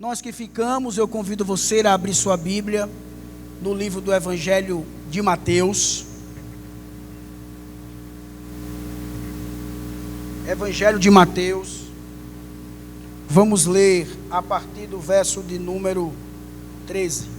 Nós que ficamos, eu convido você a abrir sua Bíblia no livro do Evangelho de Mateus. Evangelho de Mateus. Vamos ler a partir do verso de número 13.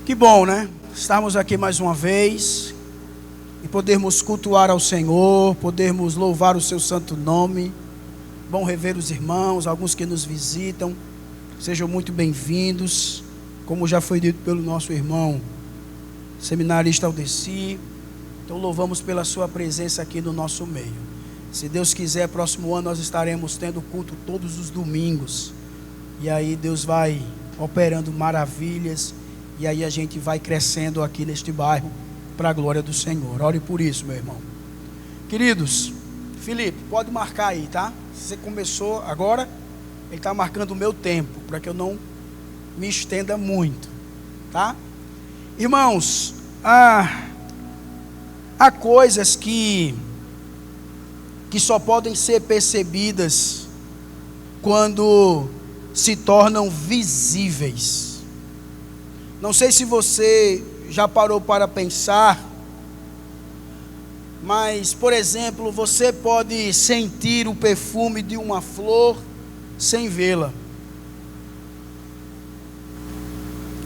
Que bom, né? Estarmos aqui mais uma vez e podermos cultuar ao Senhor, podermos louvar o seu santo nome. Bom rever os irmãos, alguns que nos visitam. Sejam muito bem-vindos. Como já foi dito pelo nosso irmão seminarista Aldeci, então louvamos pela sua presença aqui no nosso meio. Se Deus quiser, próximo ano nós estaremos tendo culto todos os domingos. E aí Deus vai operando maravilhas. E aí a gente vai crescendo aqui neste bairro para a glória do Senhor. Ore por isso, meu irmão. Queridos, Felipe, pode marcar aí, tá? Você começou agora, ele está marcando o meu tempo, para que eu não me estenda muito, tá? Irmãos, há coisas que só podem ser percebidas quando se tornam visíveis. Não sei se você já parou para pensar, mas, por exemplo, você pode sentir o perfume de uma flor sem vê-la,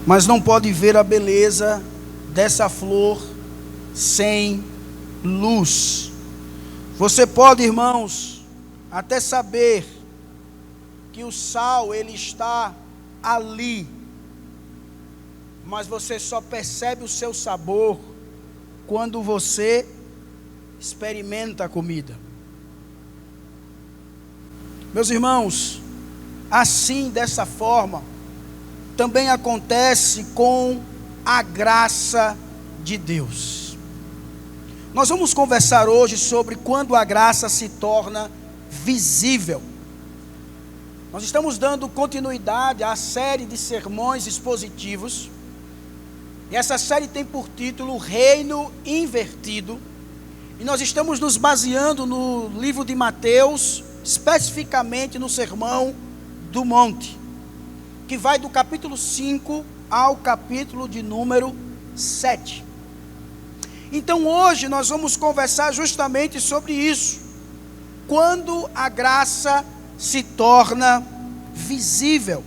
mas não pode ver a beleza dessa flor sem luz. Você pode, irmãos, até saber que o sal ele está ali, mas você só percebe o seu sabor quando você experimenta a comida. Meus irmãos, assim, dessa forma, também acontece com a graça de Deus. Nós vamos conversar hoje sobre quando a graça se torna visível. Nós estamos dando continuidade à série de sermões expositivos. E essa série tem por título Reino Invertido. E nós estamos nos baseando no livro de Mateus, especificamente no Sermão do Monte, que vai do capítulo 5 ao capítulo de número 7. Então hoje nós vamos conversar justamente sobre isso. Quando a graça se torna visível.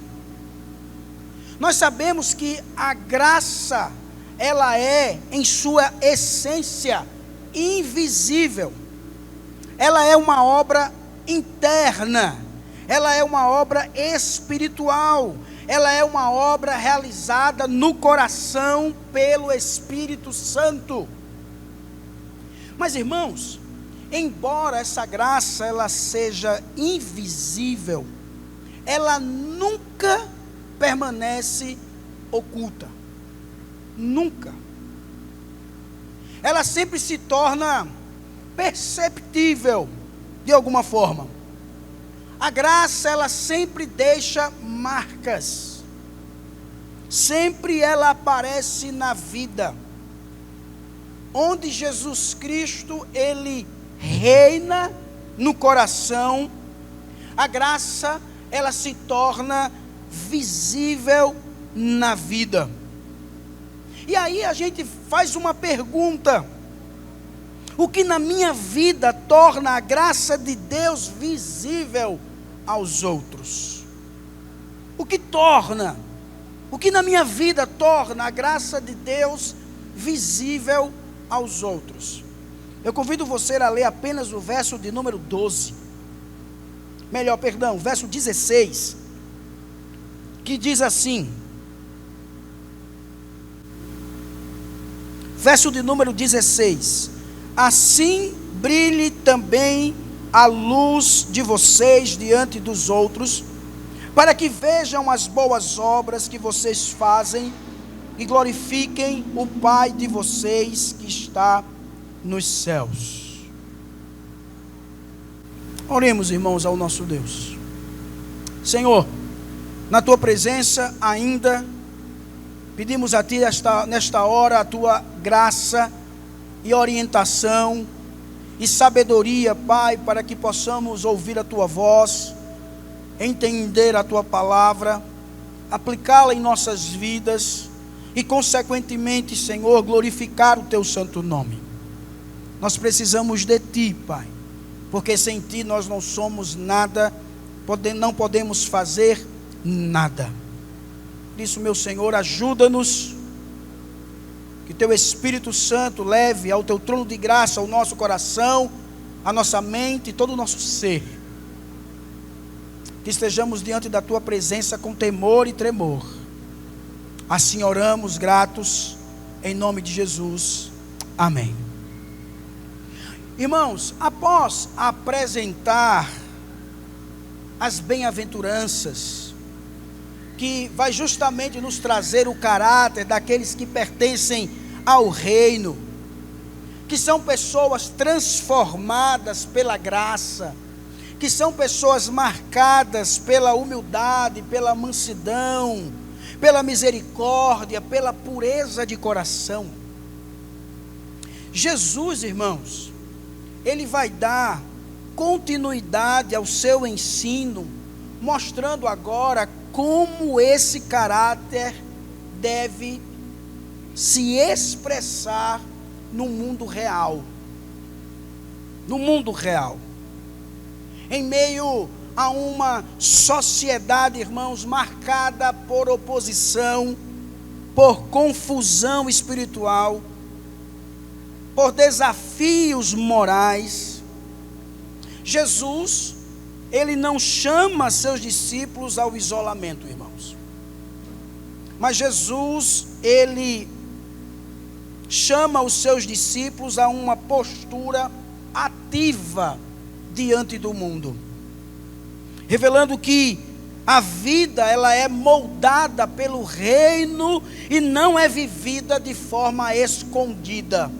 Nós sabemos que a graça, ela é, em sua essência, invisível. Ela é uma obra interna. Ela é uma obra espiritual. Ela é uma obra realizada no coração pelo Espírito Santo. Mas, irmãos, embora essa graça ela seja invisível, ela nunca permanece oculta. Nunca. Ela sempre se torna perceptível de alguma forma. A graça ela sempre deixa marcas. Sempre ela aparece na vida. Onde Jesus Cristo ele reina no coração, a graça ela se torna visível na vida. E aí a gente faz uma pergunta: o que na minha vida torna a graça de Deus visível aos outros? O que na minha vida torna a graça de Deus visível aos outros? Eu convido você a ler apenas o verso de número 12. Verso 16. Que diz assim, verso de número 16: assim brilhe também a luz de vocês diante dos outros, para que vejam as boas obras que vocês fazem e glorifiquem o Pai de vocês que está nos céus. Oremos, irmãos, ao nosso Deus. Senhor, na tua presença ainda pedimos a ti nesta hora a tua graça e orientação e sabedoria, Pai, para que possamos ouvir a tua voz, entender a tua palavra, aplicá-la em nossas vidas e, consequentemente, Senhor, glorificar o teu santo nome. Nós precisamos de ti, Pai, porque sem ti nós não somos nada, não podemos fazer nada. Por isso, meu Senhor, ajuda-nos, que teu Espírito Santo leve ao teu trono de graça o nosso coração, a nossa mente e todo o nosso ser. Que estejamos diante da tua presença com temor e tremor. Assim oramos, gratos, em nome de Jesus. Amém. Irmãos, após apresentar as bem-aventuranças, que vai justamente nos trazer o caráter daqueles que pertencem ao reino, que são pessoas transformadas pela graça, que são pessoas marcadas pela humildade, pela mansidão, pela misericórdia, pela pureza de coração. Jesus, irmãos, ele vai dar continuidade ao seu ensino, mostrando agora como esse caráter deve se expressar no mundo real. No mundo real. Em meio a uma sociedade, irmãos, marcada por oposição, por confusão espiritual, por desafios morais, Jesus, ele não chama seus discípulos ao isolamento, irmãos. Mas Jesus, ele chama os seus discípulos a uma postura ativa diante do mundo, revelando que a vida, ela é moldada pelo reino e não é vivida de forma escondida,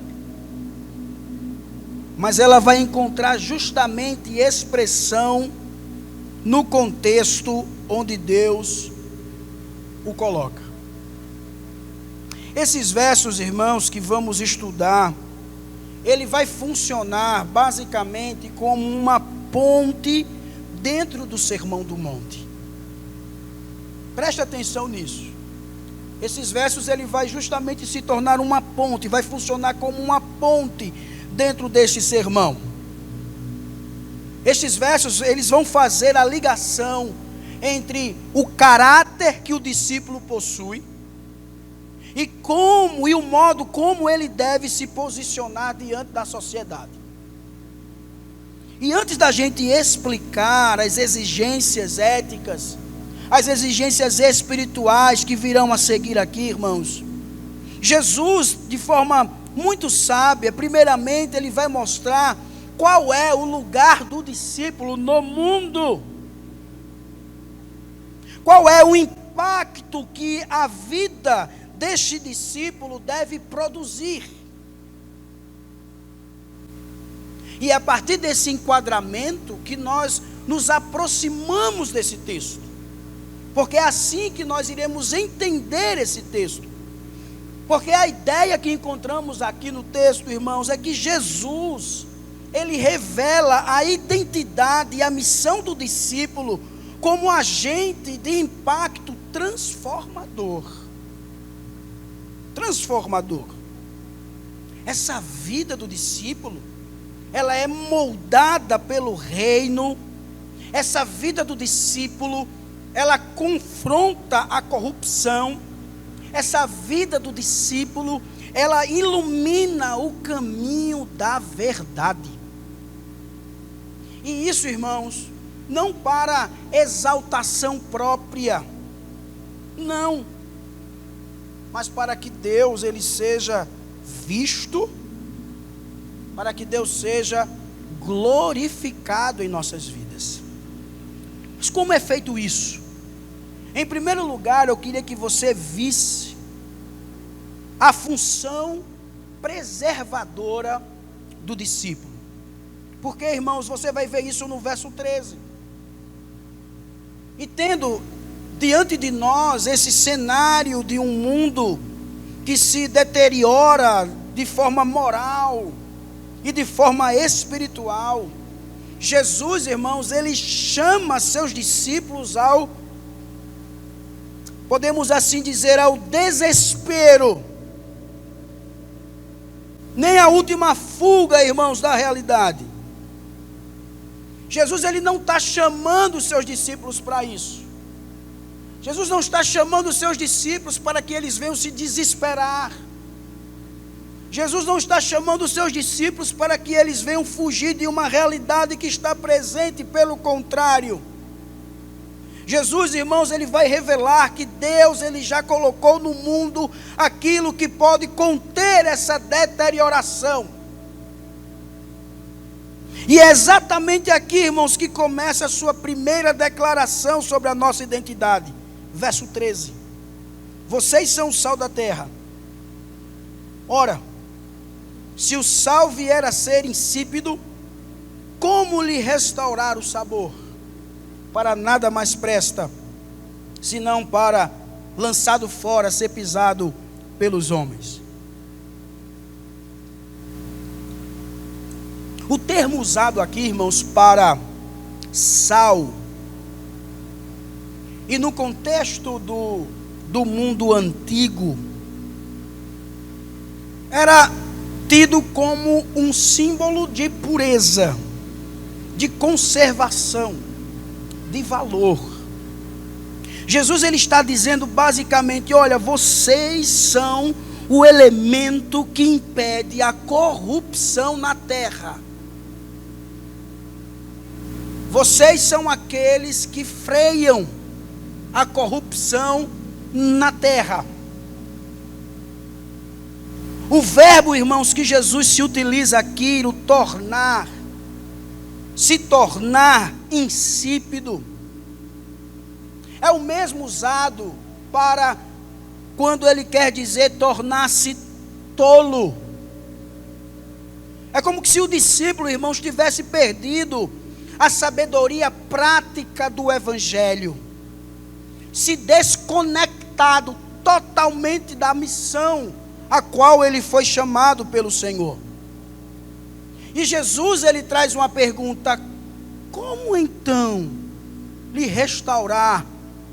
mas ela vai encontrar justamente expressão no contexto onde Deus o coloca. Esses versos, irmãos, que vamos estudar, ele vai funcionar basicamente como uma ponte dentro do Sermão do Monte. Preste atenção nisso. Esses versos, ele vai justamente se tornar uma ponte, vai funcionar como uma ponte dentro deste sermão. Estes versos, eles vão fazer a ligação entre o caráter que o discípulo possui e o modo como ele deve se posicionar diante da sociedade. E antes da gente explicar as exigências éticas, as exigências espirituais que virão a seguir aqui, irmãos, Jesus, de forma muito sábia, primeiramente ele vai mostrar qual é o lugar do discípulo no mundo, qual é o impacto que a vida deste discípulo deve produzir. E é a partir desse enquadramento que nós nos aproximamos desse texto, porque é assim que nós iremos entender esse texto. Porque a ideia que encontramos aqui no texto, irmãos, é que Jesus, ele revela a identidade e a missão do discípulo como agente de impacto transformador. Transformador. Essa vida do discípulo, ela é moldada pelo reino. Essa vida do discípulo, ela confronta a corrupção. Essa vida do discípulo, ela ilumina o caminho da verdade. E isso, irmãos, não para exaltação própria, não, mas para que Deus, ele seja visto, para que Deus seja glorificado em nossas vidas. Mas como é feito isso? Em primeiro lugar, eu queria que você visse a função preservadora do discípulo. Porque, irmãos, você vai ver isso no verso 13. E tendo diante de nós esse cenário de um mundo que se deteriora de forma moral e de forma espiritual, Jesus, irmãos, ele chama seus discípulos ao, podemos assim dizer, ao desespero. Nem a última fuga, irmãos, da realidade. Jesus, ele não está chamando os seus discípulos para isso. Jesus não está chamando os seus discípulos para que eles venham se desesperar. Jesus não está chamando os seus discípulos para que eles venham fugir de uma realidade que está presente, pelo contrário. Jesus, irmãos, ele vai revelar que Deus, ele já colocou no mundo aquilo que pode conter essa deterioração. E é exatamente aqui, irmãos, que começa a sua primeira declaração sobre a nossa identidade. Verso 13. Vocês são o sal da terra. Ora, se o sal vier a ser insípido, como lhe restaurar o sabor? Para nada mais presta, senão para, lançado fora, ser pisado pelos homens. O termo usado aqui, irmãos, para sal, e no contexto do mundo antigo, era tido como um símbolo de pureza, de conservação, de valor. Jesus, ele está dizendo basicamente: olha, vocês são o elemento que impede a corrupção na terra. Vocês são aqueles que freiam a corrupção na terra. O verbo, irmãos, que Jesus se utiliza aqui, o tornar, se tornar insípido, é o mesmo usado para quando ele quer dizer tornar-se tolo. É como se o discípulo, irmãos, tivesse perdido a sabedoria prática do Evangelho, se desconectado totalmente da missão a qual ele foi chamado pelo Senhor. E Jesus, ele traz uma pergunta: como então lhe restaurar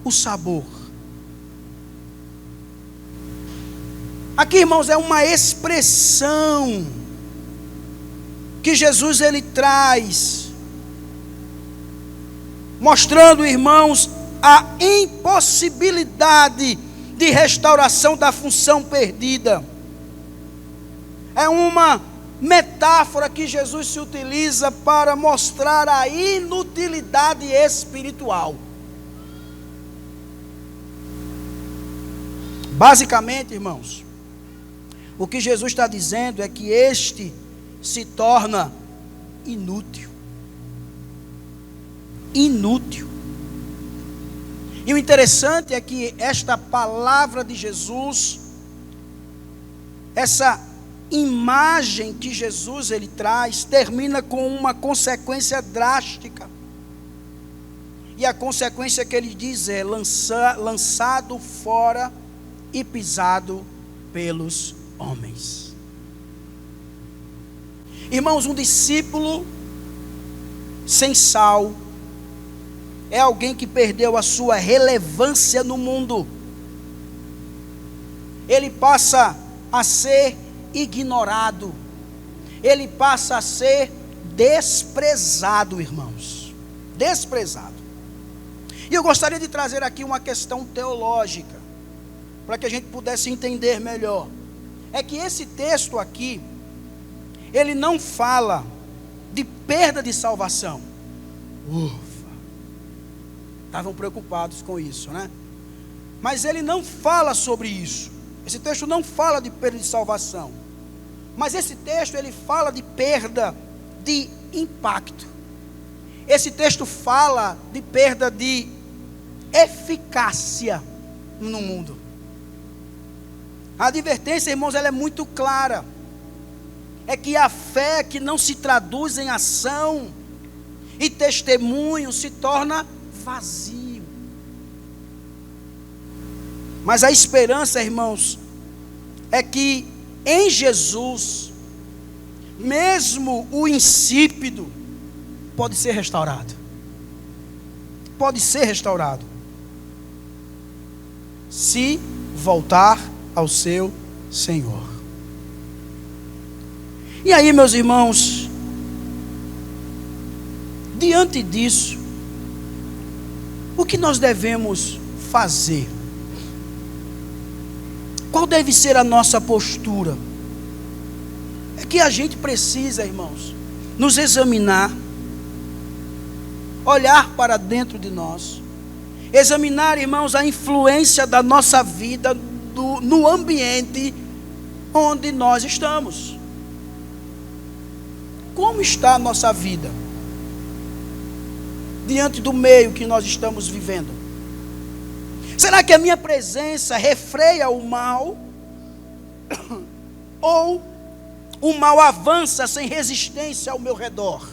o sabor? Aqui, irmãos, é uma expressão que Jesus, ele traz, mostrando, irmãos, a impossibilidade de restauração da função perdida. É uma metáfora que Jesus se utiliza para mostrar a inutilidade espiritual. Basicamente, irmãos, o que Jesus está dizendo é que este se torna inútil. Inútil. E o interessante é que esta palavra de Jesus, essa imagem que Jesus ele traz, termina com uma consequência drástica. E a consequência que ele diz é lançado fora e pisado pelos homens. Irmãos, um discípulo sem sal é alguém que perdeu a sua relevância no mundo. Ele passa a ser ignorado. Ele passa a ser desprezado, irmãos. Desprezado. E eu gostaria de trazer aqui uma questão teológica, para que a gente pudesse entender melhor. É que esse texto aqui, ele não fala de perda de salvação. Estavam preocupados com isso, né? Mas ele não fala sobre isso. Esse texto não fala de perda de salvação. Mas esse texto, ele fala de perda de impacto. Esse texto fala de perda de eficácia no mundo. A advertência, irmãos, ela é muito clara. É que a fé que não se traduz em ação e testemunho se torna vazio. Mas a esperança, irmãos, é que em Jesus, mesmo o insípido pode ser restaurado. Pode ser restaurado. Se voltar ao seu Senhor. E aí, meus irmãos, diante disso, o que nós devemos fazer? Qual deve ser a nossa postura? É que a gente precisa, irmãos, nos examinar, olhar para dentro de nós, examinar, irmãos, a influência da nossa vida no ambiente onde nós estamos. Como está a nossa vida diante do meio que nós estamos vivendo? Será que a minha presença refreia o mal? Ou o mal avança sem resistência ao meu redor?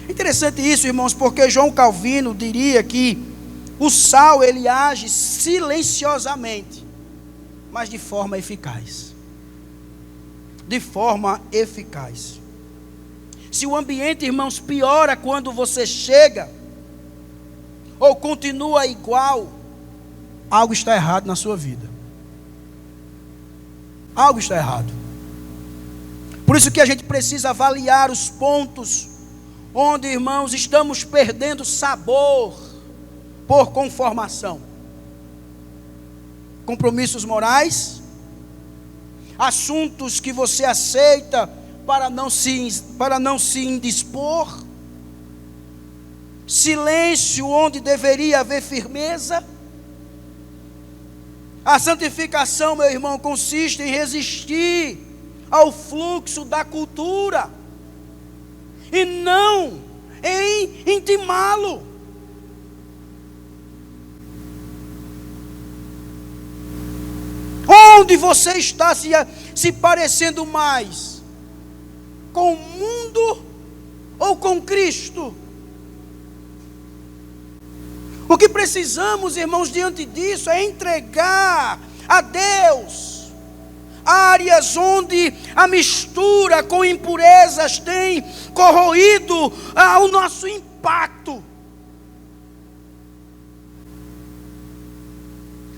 Interessante isso, irmãos, porque João Calvino diria que o sal, ele age silenciosamente, mas de forma eficaz. De forma eficaz. Se o ambiente, irmãos, piora quando você chega, ou continua igual, algo está errado na sua vida. Algo está errado. Por isso que a gente precisa avaliar os pontos onde, irmãos, estamos perdendo sabor por conformação. Compromissos morais, assuntos que você aceita para não se indispor, silêncio onde deveria haver firmeza. A santificação, meu irmão, consiste em resistir ao fluxo da cultura e não em intimá-lo. Onde você está se parecendo mais? Com o mundo ou com Cristo? O que precisamos, irmãos, diante disso é entregar a Deus áreas onde a mistura com impurezas tem corroído o nosso impacto.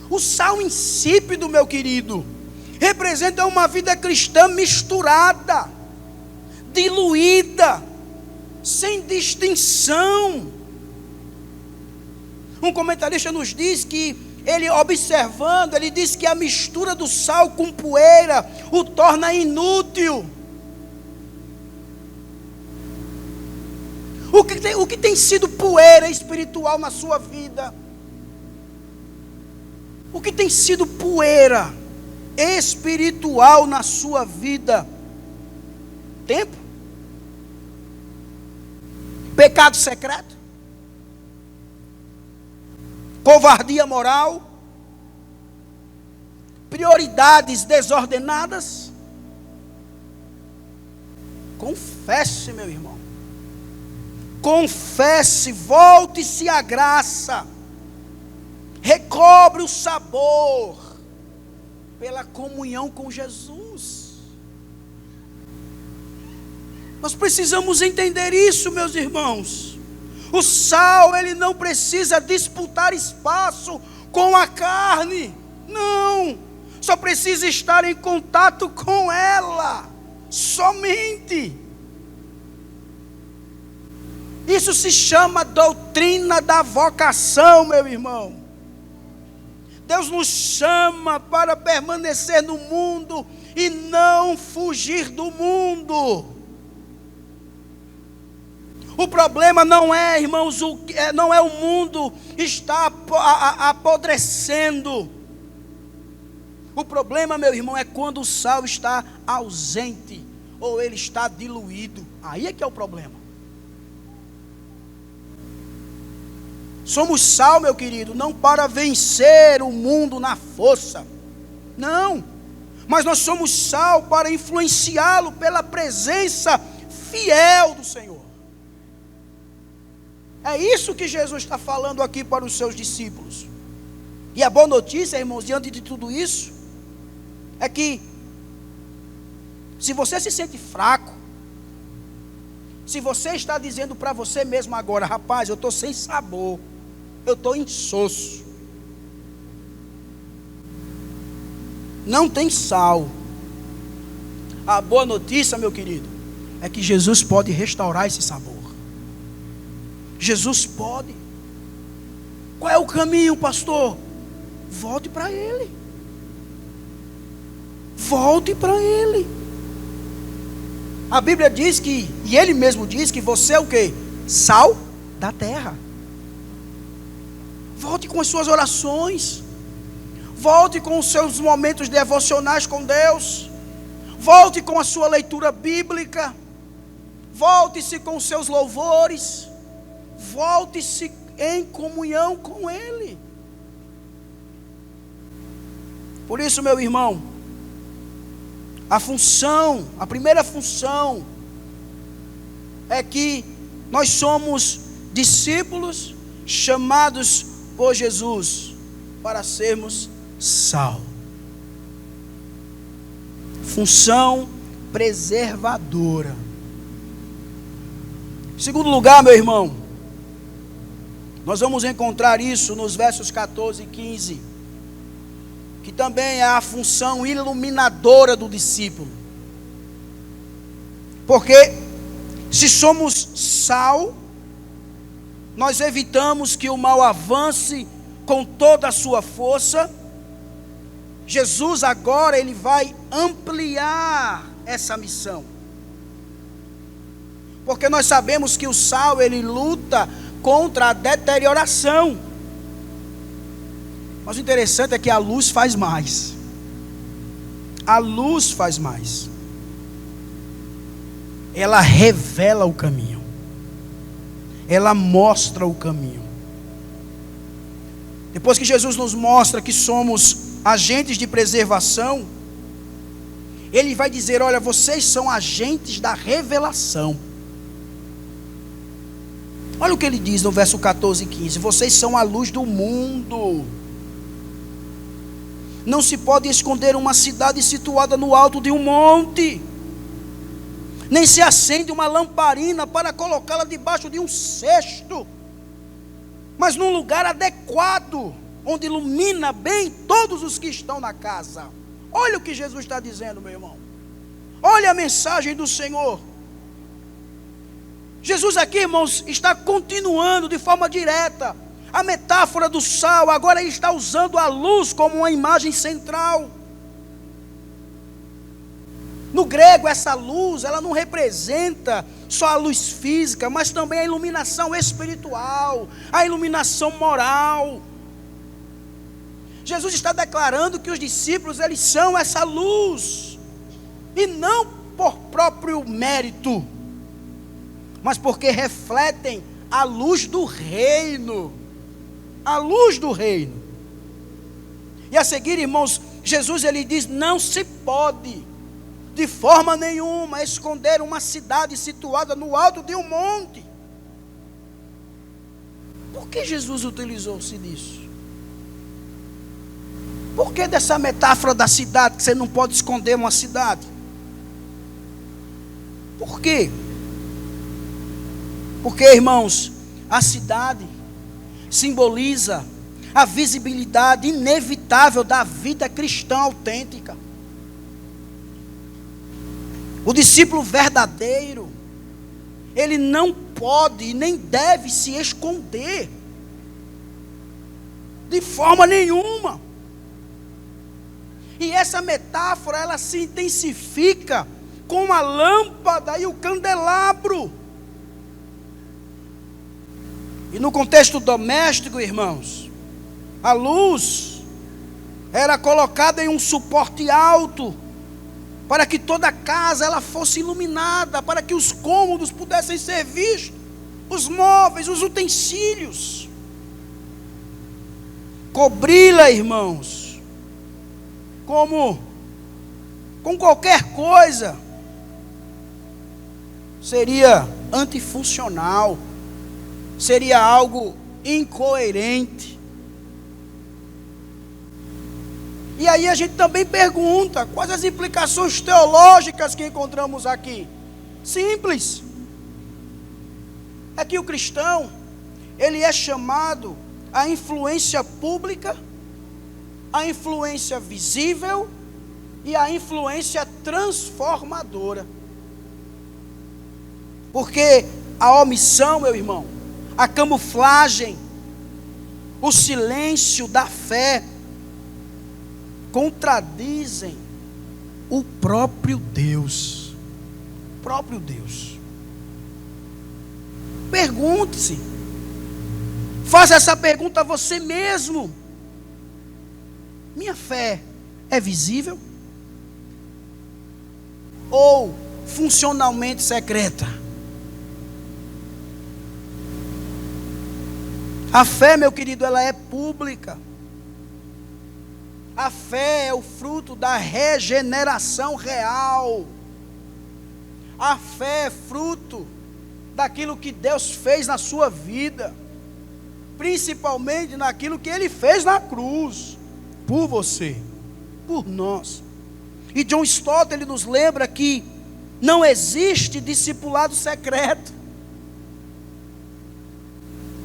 O sal insípido, meu querido, representa uma vida cristã misturada, diluída, sem distinção. Um comentarista nos diz que, ele observando, ele diz que a mistura do sal com poeira o torna inútil. O que tem sido poeira espiritual na sua vida? O que tem sido poeira espiritual na sua vida? Tempo? Pecado secreto? Covardia moral? Prioridades desordenadas? Confesse, meu irmão. Confesse, volte-se à graça. Recobre o sabor pela comunhão com Jesus. Nós precisamos entender isso, meus irmãos. O sal, ele não precisa disputar espaço com a carne. Não. Só precisa estar em contato com ela. Somente. Isso se chama doutrina da vocação, meu irmão. Deus nos chama para permanecer no mundo e não fugir do mundo. O problema não é, irmãos, não é o mundo está apodrecendo. O problema, meu irmão, é quando o sal está ausente ou ele está diluído. Aí é que é o problema. Somos sal, meu querido, não para vencer o mundo na força. Não. Mas nós somos sal para influenciá-lo pela presença fiel do Senhor. É isso que Jesus está falando aqui para os seus discípulos. E a boa notícia, irmãos, diante de tudo isso, é que se você se sente fraco, se você está dizendo para você mesmo agora, rapaz, eu estou sem sabor, eu estou insosso, não tem sal, a boa notícia, meu querido, é que Jesus pode restaurar esse sabor. Jesus pode. Qual é o caminho, pastor? Volte para Ele. Volte para Ele. A Bíblia diz que, e Ele mesmo diz que você é o quê? Sal da terra. Volte com as suas orações. Volte com os seus momentos devocionais com Deus. Volte com a sua leitura bíblica. Volte-se com os seus louvores. Volte-se em comunhão com Ele. Por isso, meu irmão, a primeira função é que nós somos discípulos chamados por Jesus para sermos sal. Função preservadora. Em segundo lugar, meu irmão, nós vamos encontrar isso nos versos 14 e 15, que também é a função iluminadora do discípulo. Porque se somos sal, nós evitamos que o mal avance com toda a sua força. Jesus agora ele vai ampliar essa missão. Porque nós sabemos que o sal ele luta contra a deterioração. Mas o interessante é que a luz faz mais. A luz faz mais. Ela revela o caminho. Ela mostra o caminho. Depois que Jesus nos mostra que somos agentes de preservação, Ele vai dizer, olha, vocês são agentes da revelação. Olha o que Ele diz no verso 14 e 15. Vocês são a luz do mundo. Não se pode esconder uma cidade situada no alto de um monte, nem se acende uma lamparina para colocá-la debaixo de um cesto, mas num lugar adequado, onde ilumina bem todos os que estão na casa. Olha o que Jesus está dizendo, meu irmão. Olha a mensagem do Senhor. Jesus aqui, irmãos, está continuando de forma direta a metáfora do sal. Agora ele está usando a luz como uma imagem central. No grego, essa luz, ela não representa só a luz física, mas também a iluminação espiritual, a iluminação moral. Jesus está declarando que os discípulos, eles são essa luz, e não por próprio mérito, mas porque refletem a luz do reino. A luz do reino. E a seguir, irmãos, Jesus ele diz, não se pode de forma nenhuma esconder uma cidade situada no alto de um monte. Por que Jesus utilizou-se disso? Por que dessa metáfora da cidade, que você não pode esconder uma cidade? Por quê? Porque, irmãos, a cidade simboliza a visibilidade inevitável da vida cristã autêntica. O discípulo verdadeiro, ele não pode e nem deve se esconder de forma nenhuma. E essa metáfora, ela se intensifica com a lâmpada e o candelabro. E no contexto doméstico, irmãos, a luz era colocada em um suporte alto, para que toda a casa ela fosse iluminada, para que os cômodos pudessem ser vistos, os móveis, os utensílios. cobri-la, irmãos, com qualquer coisa, seria antifuncional, seria algo incoerente. E aí a gente também pergunta, quais as implicações teológicas que encontramos aqui? Simples. É que o cristão, ele é chamado à influência pública, à influência visível e à influência transformadora. Porque a omissão, meu irmão, a camuflagem, o silêncio da fé contradizem o próprio Deus. O próprio Deus. Pergunte-se. Faça essa pergunta a você mesmo. Minha fé é visível? Ou funcionalmente secreta? A fé, meu querido, ela é pública. A fé é o fruto da regeneração real. A fé é fruto daquilo que Deus fez na sua vida, principalmente naquilo que Ele fez na cruz, por você, por nós. E John Stott, ele nos lembra que não existe discipulado secreto.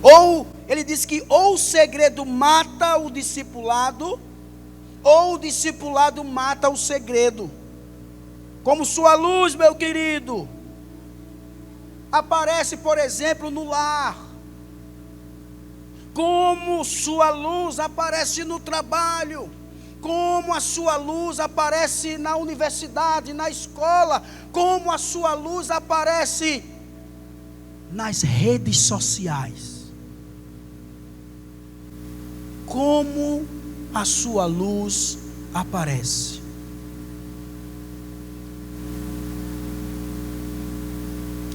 Ou, ele diz que ou o segredo mata o discipulado, ou o discipulado mata o segredo. Como sua luz, meu querido, aparece, por exemplo, no lar. Como sua luz aparece no trabalho. Como a sua luz aparece na universidade, na escola. Como a sua luz aparece nas redes sociais. Como a sua luz aparece.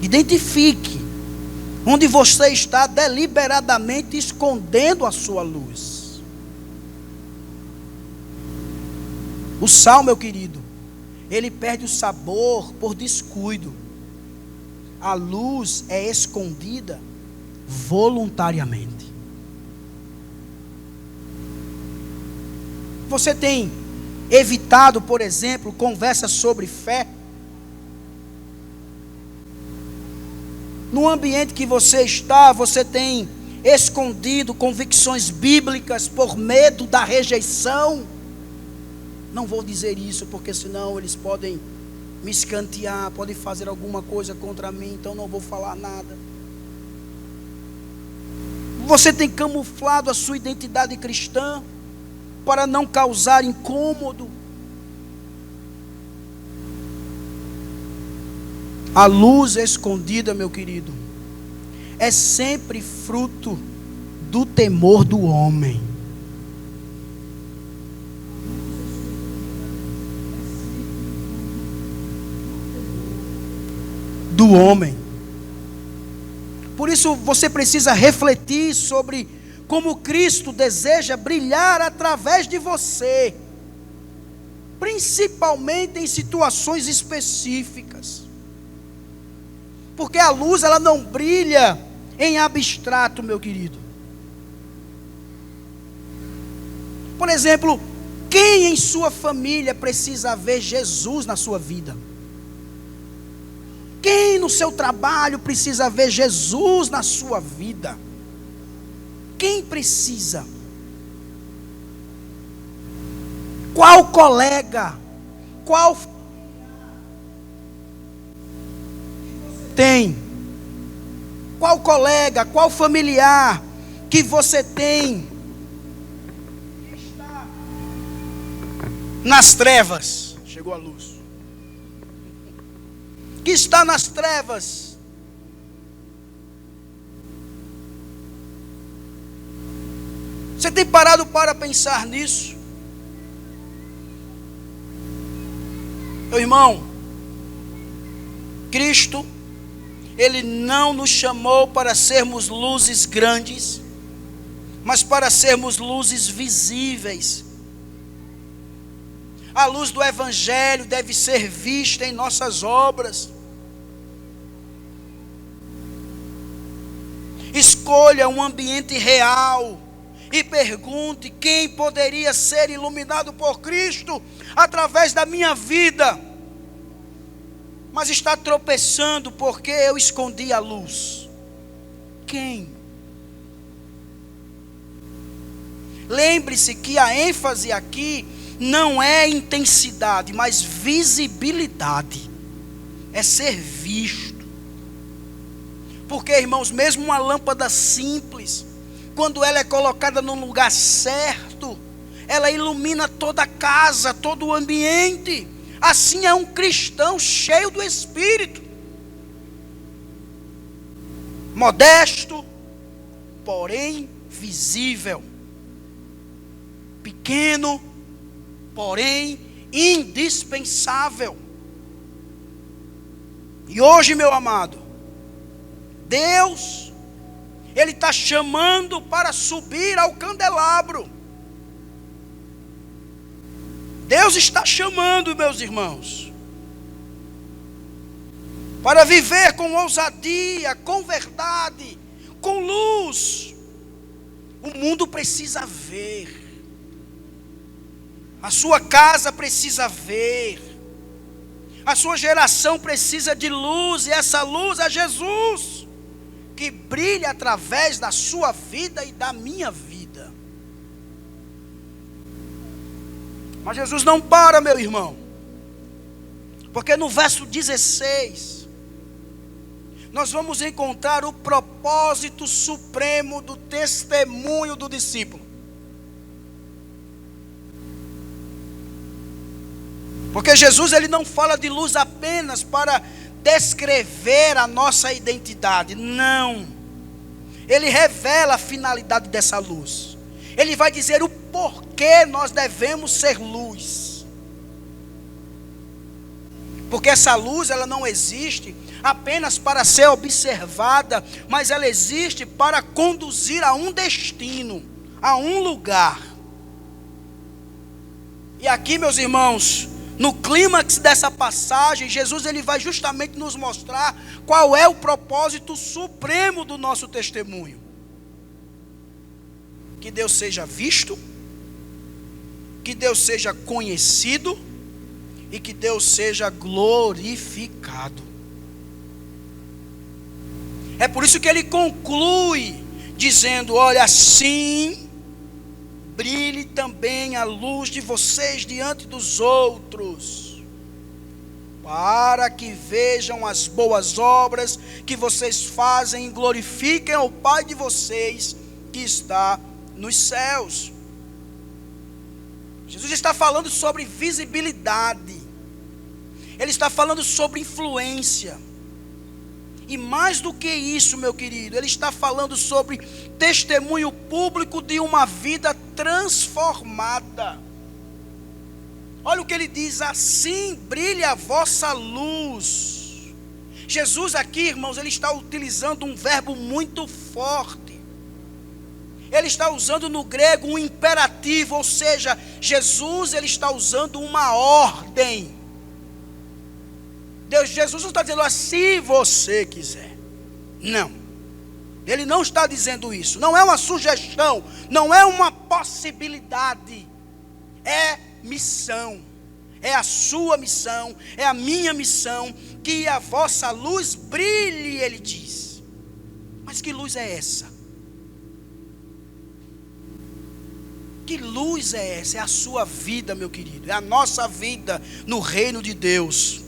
Identifique onde você está deliberadamente escondendo a sua luz. O sal, meu querido, ele perde o sabor por descuido. A luz é escondida voluntariamente. Você tem evitado, por exemplo, conversas sobre fé? No ambiente que você está, você tem escondido convicções bíblicas por medo da rejeição? Não vou dizer isso, porque senão eles podem me escantear, podem fazer alguma coisa contra mim, então não vou falar nada. Você tem camuflado a sua identidade cristã para não causar incômodo? A luz escondida, meu querido, é sempre fruto do temor do homem. Do homem. Por isso você precisa refletir sobre como Cristo deseja brilhar através de você, principalmente em situações específicas. Porque a luz, ela não brilha em abstrato, meu querido. Por exemplo, quem em sua família precisa ver Jesus na sua vida? Quem no seu trabalho precisa ver Jesus na sua vida? Quem precisa? Qual colega? Qual tem? Qual colega, qual familiar que você tem que está nas trevas? Chegou a luz. Que está nas trevas. Você tem parado para pensar nisso? Meu irmão, Cristo, Ele não nos chamou para sermos luzes grandes, mas para sermos luzes visíveis. A luz do Evangelho deve ser vista em nossas obras. Escolha um ambiente real e pergunte quem poderia ser iluminado por Cristo através da minha vida, mas está tropeçando porque eu escondi a luz. Quem? Lembre-se que a ênfase aqui não é intensidade, mas visibilidade. É ser visto. Porque, irmãos, mesmo uma lâmpada simples, quando ela é colocada no lugar certo, ela ilumina toda a casa, todo o ambiente. Assim é um cristão cheio do Espírito. Modesto, porém visível. Pequeno, porém indispensável. E hoje, meu amado, Deus, Ele está chamando para subir ao candelabro. Deus está chamando, meus irmãos, para viver com ousadia, com verdade, com luz. O mundo precisa ver. A sua casa precisa ver. A sua geração precisa de luz, e essa luz é Jesus, que brilha através da sua vida e da minha vida. Mas Jesus não para, meu irmão, porque no verso 16, nós vamos encontrar o propósito supremo do testemunho do discípulo. Porque Jesus, ele não fala de luz apenas para descrever a nossa identidade. Não. Ele revela a finalidade dessa luz. Ele vai dizer o porquê nós devemos ser luz. Porque essa luz, ela não existe apenas para ser observada, mas ela existe para conduzir a um destino, a um lugar. E aqui, meus irmãos, no clímax dessa passagem, Jesus, ele vai justamente nos mostrar qual é o propósito supremo do nosso testemunho. Que Deus seja visto, que Deus seja conhecido e que Deus seja glorificado. É por isso que ele conclui dizendo: olha, assim brilhe também a luz de vocês diante dos outros, para que vejam as boas obras que vocês fazem e glorifiquem ao Pai de vocês que está nos céus. Jesus está falando sobre visibilidade. Ele está falando sobre influência. E mais do que isso, meu querido, ele está falando sobre testemunho público de uma vida transformada. Olha o que ele diz: assim brilha a vossa luz. Jesus aqui, irmãos, ele está utilizando um verbo muito forte. Ele está usando no grego um imperativo, ou seja, Jesus, ele está usando uma ordem. Jesus não está dizendo assim, se você quiser. Não. Ele não está dizendo isso. Não é uma sugestão. Não é uma possibilidade. É missão. É a sua missão. É a minha missão. Que a vossa luz brilhe, ele diz. Mas que luz é essa? Que luz é essa? É a sua vida, meu querido. É a nossa vida no reino de Deus.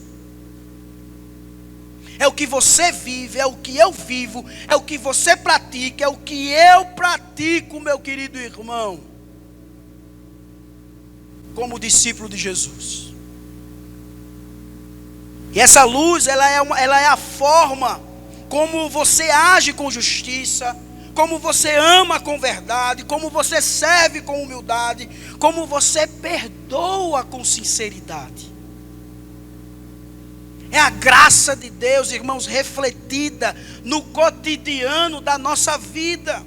É o que você vive, é o que eu vivo, é o que você pratica, é o que eu pratico, meu querido irmão, como discípulo de Jesus. E essa luz, ela é a forma como você age com justiça, como você ama com verdade, como você serve com humildade, como você perdoa com sinceridade. É a graça de Deus, irmãos, refletida no cotidiano da nossa vida.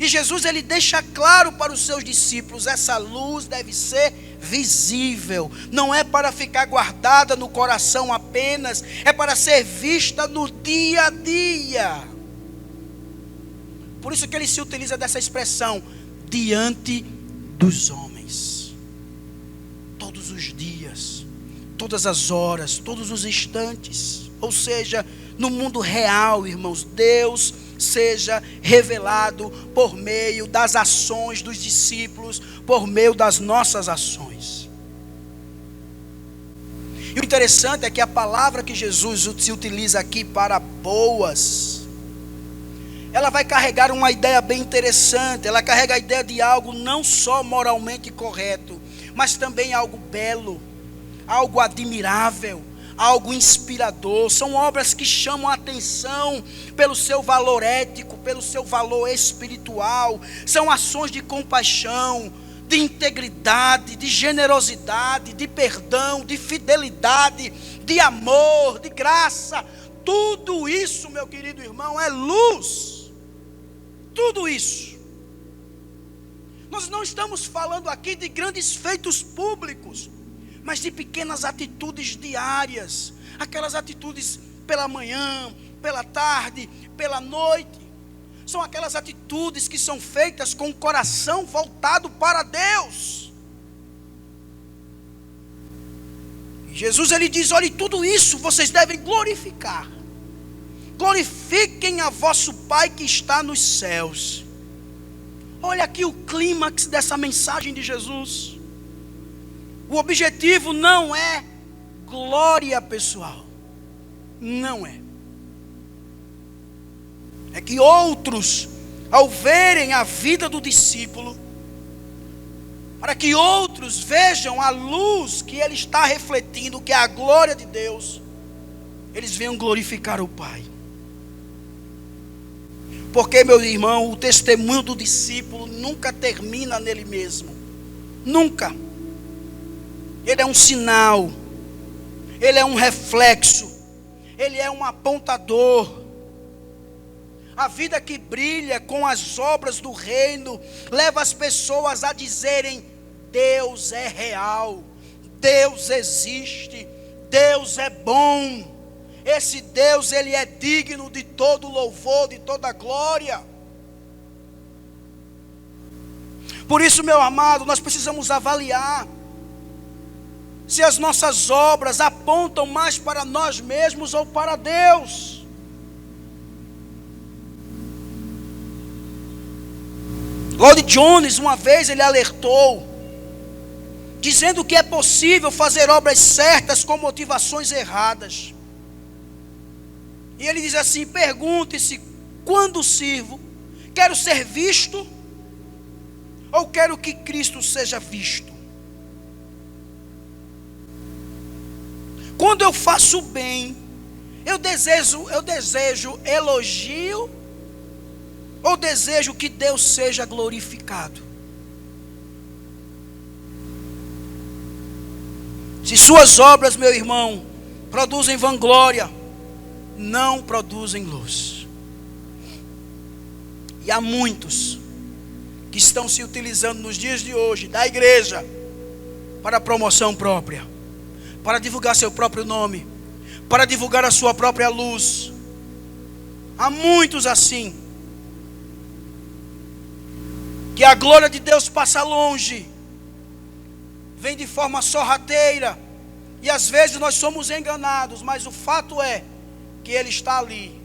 E Jesus ele deixa claro para os seus discípulos, essa luz deve ser visível, não é para ficar guardada no coração apenas, é para ser vista no dia a dia. Por isso que ele se utiliza dessa expressão, diante dos homens. Todos os dias, todas as horas, todos os instantes. Ou seja, no mundo real, irmãos, Deus seja revelado por meio das ações dos discípulos, por meio das nossas ações. E o interessante é que a palavra que Jesus se utiliza aqui para boas, ela vai carregar uma ideia bem interessante. Ela carrega a ideia de algo não só moralmente correto, mas também algo belo, algo admirável, algo inspirador. São obras que chamam a atenção pelo seu valor ético, pelo seu valor espiritual. São ações de compaixão, de integridade, de generosidade, de perdão, de fidelidade, de amor, de graça. Tudo isso, meu querido irmão, é luz. Tudo isso. Nós não estamos falando aqui de grandes feitos públicos, mas de pequenas atitudes diárias. Aquelas atitudes pela manhã, pela tarde, pela noite. São aquelas atitudes que são feitas com o coração voltado para Deus. E Jesus ele diz, olha, tudo isso vocês devem glorificar. Glorifiquem a vosso Pai que está nos céus. Olha aqui o clímax dessa mensagem de Jesus. O objetivo não é glória pessoal. Não é. É que outros, ao verem a vida do discípulo, para que outros vejam a luz que ele está refletindo, que é a glória de Deus, eles venham glorificar o Pai. Porque, meu irmão, o testemunho do discípulo nunca termina nele mesmo. Nunca. Ele é um sinal, ele é um reflexo, ele é um apontador. A vida que brilha com as obras do reino leva as pessoas a dizerem: Deus é real, Deus existe, Deus é bom. Esse Deus, ele é digno de todo louvor, de toda glória. Por isso, meu amado, nós precisamos avaliar se as nossas obras apontam mais para nós mesmos ou para Deus. Lloyd Jones, uma vez, ele alertou, dizendo que é possível fazer obras certas com motivações erradas. E ele diz assim: pergunte-se, quando sirvo, quero ser visto ou quero que Cristo seja visto? Quando eu faço bem, eu desejo elogio ou desejo que Deus seja glorificado? Se suas obras, meu irmão, produzem vanglória, não produzem luz. E há muitos que estão se utilizando nos dias de hoje da igreja para promoção própria, para divulgar seu próprio nome, para divulgar a sua própria luz. Há muitos assim, que a glória de Deus passa longe, vem de forma sorrateira, e às vezes nós somos enganados, mas o fato é que Ele está ali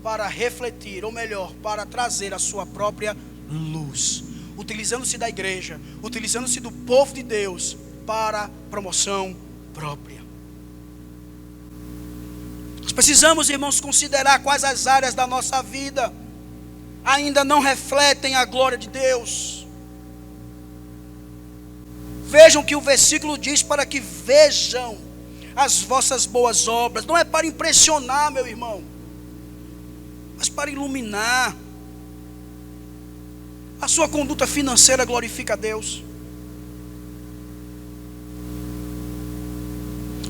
para refletir, ou melhor, para trazer a sua própria luz, utilizando-se da igreja, utilizando-se do povo de Deus para promoção própria. Nós precisamos, irmãos, considerar quais as áreas da nossa vida ainda não refletem a glória de Deus. Vejam que o versículo diz para que vejam as vossas boas obras. Não é para impressionar, meu irmão, mas para iluminar. A sua conduta financeira glorifica a Deus.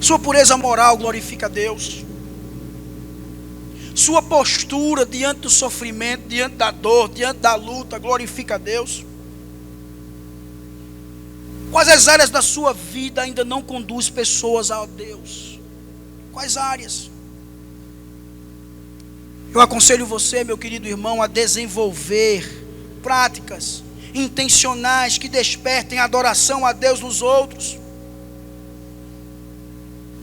Sua pureza moral glorifica a Deus. Sua postura diante do sofrimento, diante da dor, diante da luta, glorifica a Deus? Quais as áreas da sua vida ainda não conduz pessoas a Deus? Quais áreas? Eu aconselho você, meu querido irmão, a desenvolver práticas intencionais que despertem adoração a Deus nos outros.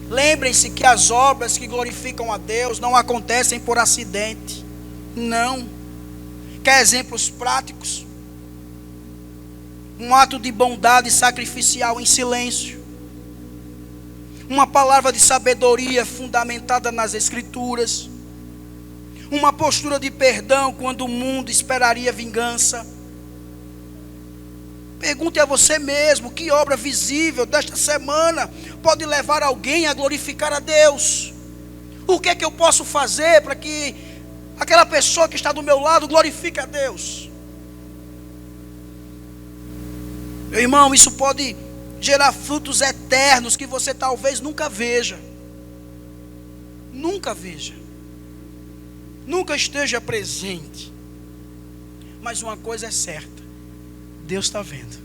Lembrem-se que as obras que glorificam a Deus não acontecem por acidente. Não. Quer exemplos práticos? Um ato de bondade sacrificial em silêncio. Uma palavra de sabedoria fundamentada nas Escrituras. Uma postura de perdão quando o mundo esperaria vingança. Pergunte a você mesmo, que obra visível desta semana pode levar alguém a glorificar a Deus? O que é que eu posso fazer para que aquela pessoa que está do meu lado glorifique a Deus? Meu irmão, isso pode gerar frutos eternos que você talvez nunca veja. Nunca veja. Nunca esteja presente. Mas uma coisa é certa: Deus está vendo.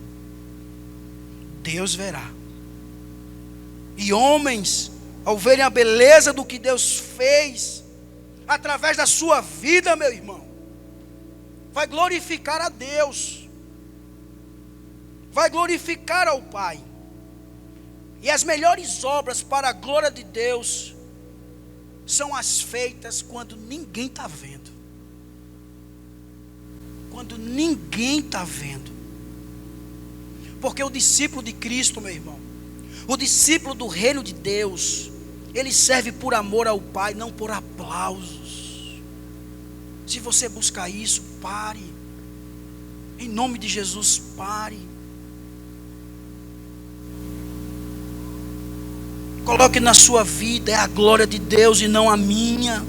Deus verá. E homens, ao verem a beleza do que Deus fez através da sua vida, meu irmão, vai glorificar a Deus, vai glorificar ao Pai. E as melhores obras para a glória de Deus são as feitas quando ninguém está vendo. Quando ninguém está vendo. Porque o discípulo de Cristo, meu irmão, o discípulo do reino de Deus, ele serve por amor ao Pai, não por aplausos. Se você buscar isso, pare. Em nome de Jesus, pare. Coloque na sua vida, é a glória de Deus e não a minha.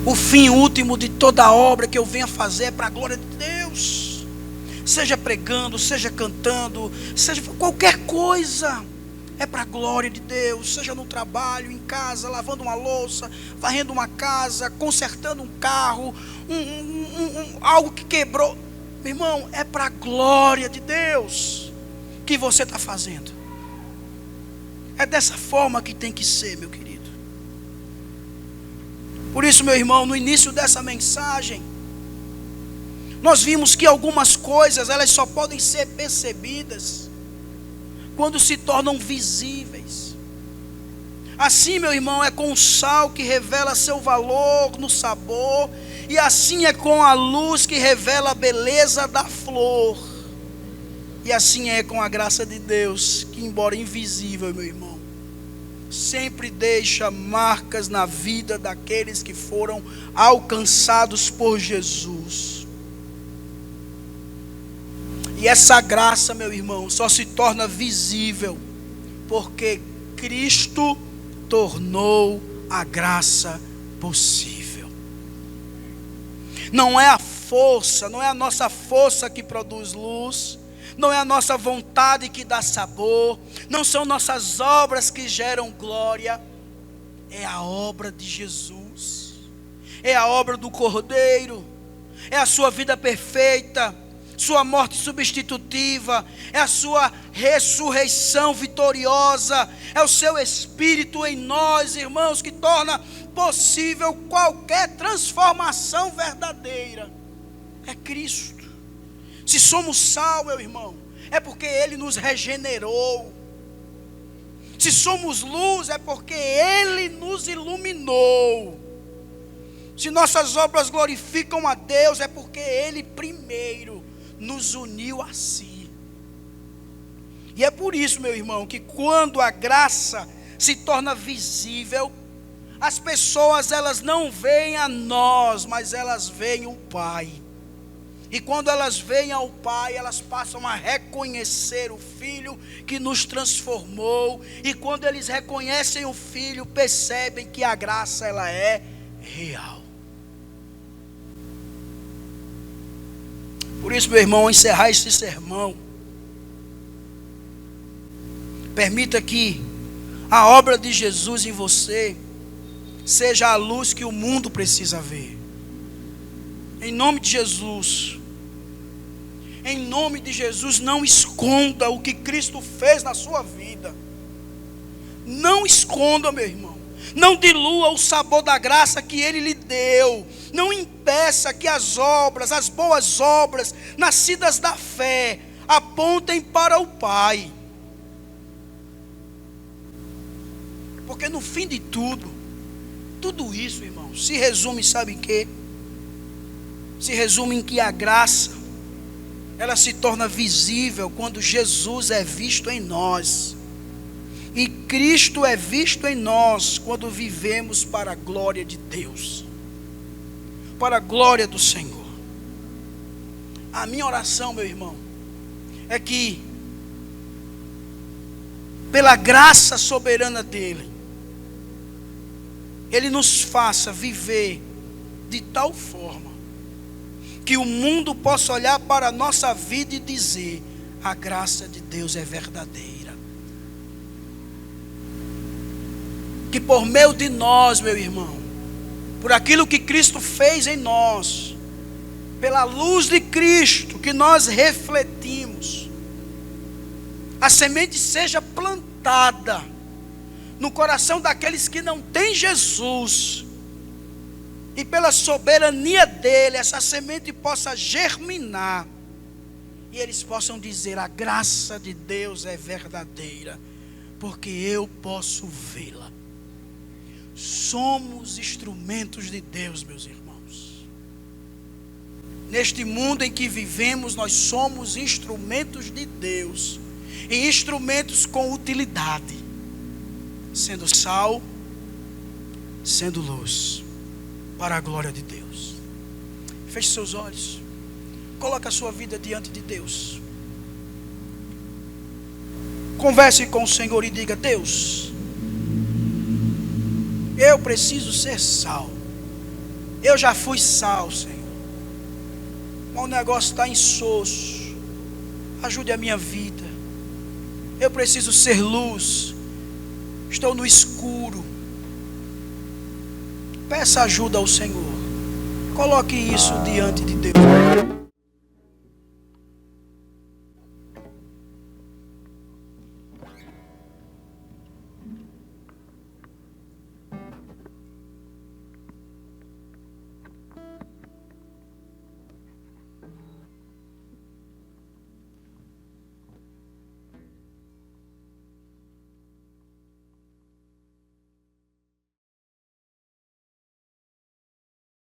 O fim último de toda obra que eu venha fazer é para a glória de Deus. Seja pregando, seja cantando, seja qualquer coisa, é para a glória de Deus. Seja no trabalho, em casa, lavando uma louça, varrendo uma casa, consertando um carro, algo que quebrou. Meu irmão, é para a glória de Deus que você está fazendo. É dessa forma que tem que ser, meu querido. Por isso, meu irmão, no início dessa mensagem, nós vimos que algumas coisas, elas só podem ser percebidas quando se tornam visíveis. Assim, meu irmão, é com o sal que revela seu valor no sabor, e assim é com a luz que revela a beleza da flor. E assim é com a graça de Deus, que embora invisível, meu irmão, sempre deixa marcas na vida daqueles que foram alcançados por Jesus. E essa graça, meu irmão, só se torna visível porque Cristo tornou a graça possível. Não é a força, não é a nossa força que produz luz, não é a nossa vontade que dá sabor, não são nossas obras que geram glória, é a obra de Jesus, é a obra do Cordeiro, é a sua vida perfeita, sua morte substitutiva, é a sua ressurreição vitoriosa, é o seu Espírito em nós, irmãos, que torna possível qualquer transformação verdadeira. É Cristo. Se somos sal, meu irmão, é porque Ele nos regenerou. Se somos luz, é porque Ele nos iluminou. Se nossas obras glorificam a Deus, é porque Ele primeiro nos uniu a si. E é por isso, meu irmão, que quando a graça se torna visível, as pessoas, elas não veem a nós, mas elas veem o Pai. E quando elas veem ao Pai, elas passam a reconhecer o Filho que nos transformou. E quando eles reconhecem o Filho, percebem que a graça, ela é real. Por isso, meu irmão, ao encerrar este sermão, permita que a obra de Jesus em você seja a luz que o mundo precisa ver. Em nome de Jesus. Em nome de Jesus, não esconda o que Cristo fez na sua vida. Não esconda, meu irmão. Não dilua o sabor da graça que Ele lhe deu. Não impeça que as obras, as boas obras, nascidas da fé, apontem para o Pai. Porque no fim de tudo isso, irmão, se resume, sabe em quê? Se resume em que a graça, ela se torna visível quando Jesus é visto em nós. E Cristo é visto em nós quando vivemos para a glória de Deus, para a glória do Senhor. A minha oração, meu irmão, é que, pela graça soberana dEle, Ele nos faça viver de tal forma que o mundo possa olhar para a nossa vida e dizer: a graça de Deus é verdadeira. Que por meio de nós, meu irmão, por aquilo que Cristo fez em nós, pela luz de Cristo que nós refletimos, a semente seja plantada no coração daqueles que não têm Jesus, e pela soberania dele, essa semente possa germinar, e eles possam dizer: a graça de Deus é verdadeira, porque eu posso vê-la. Somos instrumentos de Deus, meus irmãos. Neste mundo em que vivemos, nós somos instrumentos de Deus, e instrumentos com utilidade, sendo sal, sendo luz, para a glória de Deus. Feche seus olhos, coloque a sua vida diante de Deus, converse com o Senhor e diga: Deus, eu preciso ser sal. Eu já fui sal, Senhor, mas o negócio está insosso. Ajude a minha vida. Eu preciso ser luz. Estou no escuro. Peça ajuda ao Senhor. Coloque isso diante de Deus.